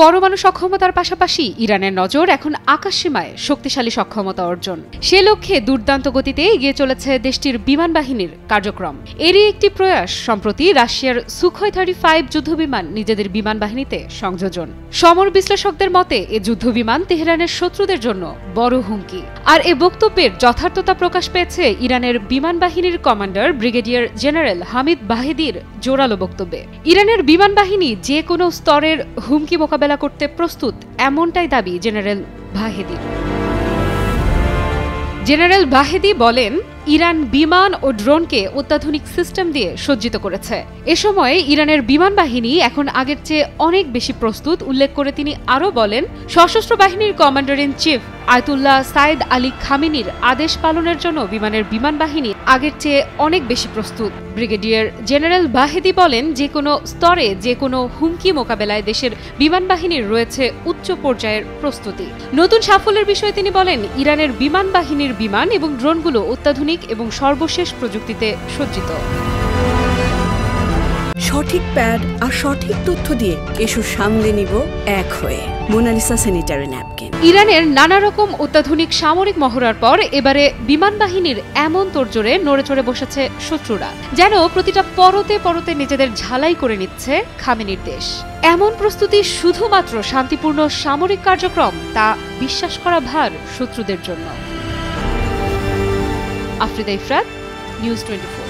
পরমাণু সক্ষমতার পাশাপাশি ইরানের নজর এখন আকাশসীমায় শক্তিশালী সক্ষমতা অর্জন। সে লক্ষ্যে দুর্দান্ত গতিতে এগিয়ে চলেছে দেশটির বিমান বাহিনীর কার্যক্রম। এরই একটি প্রয়াস সম্প্রতি রাশিয়ার সুখোই 35 যুদ্ধবিমান নিজেদের বিমান বাহিনীতে সংযোজন। সমর বিশ্লেষকদের মতে এ যুদ্ধবিমান তেহরানের শত্রুদের জন্য বড় হুমকি। আর এ বক্তব্যের যথার্থতা প্রকাশ পেয়েছে ইরানের বিমান বাহিনীর কমান্ডার ব্রিগেডিয়ার জেনারেল হামিদ বাহেদির জোরালো বক্তব্যে। ইরানের বিমান বাহিনী যে কোনো স্তরের হুমকি মোকাবেলা করতে প্রস্তুত, এমনটাই দাবি জেনারেল বাহেদির। জেনারেল বাহেদি বলেন, ইরান বিমান ও ড্রোনকে অত্যাধুনিক সিস্টেম দিয়ে সজ্জিত করেছে। এ সময়ে ইরানের বিমান বাহিনী এখন আগের চেয়ে অনেক বেশি প্রস্তুত উল্লেখ করে তিনি আরও বলেন, সশস্ত্র বাহিনীর commander in chief Ayatollah Sayyid Ali খামেনির আদেশ পালনের জন্য বিমান বাহিনী আগের চেয়ে অনেক বেশি প্রস্তুত। ব্রিগেডিয়ার জেনারেল বাহেদি বলেন, যে কোনো স্তরে যে কোনো হুমকি মোকাবেলায় দেশের বিমান বাহিনীর রয়েছে উচ্চ পর্যায়ের প্রস্তুতি। নতুন সাফল্যের বিষয়ে তিনি বলেন, ইরানের বিমান বাহিনীর বিমান এবং ড্রোনগুলো অত্যাধুনিক এবং সর্বশেষ প্রযুক্তিতে সজ্জিত। সঠিক প্যাড আর সঠিক তথ্য দিয়ে কেশু সামলে নিব এক হয়ে। Monalisa sanitary napkin. ইরানের নানা রকম অত্যাধুনিক সামরিক মহড়ার পর এবারে বিমান বাহিনীর এমন তোড়জোড়ে নড়েচড়ে বসেছে শত্রুরা, যেন প্রতিটা পরতে পরতে নিজেদের ঝালাই করে নিচ্ছে খামেনির দেশ। এমন প্রস্তুতি শুধুমাত্র শান্তিপূর্ণ সামরিক কার্যক্রম, তা বিশ্বাস করা ভার শত্রুদের জন্য। আফ্রিদা ইফরাত, নিউজ 24।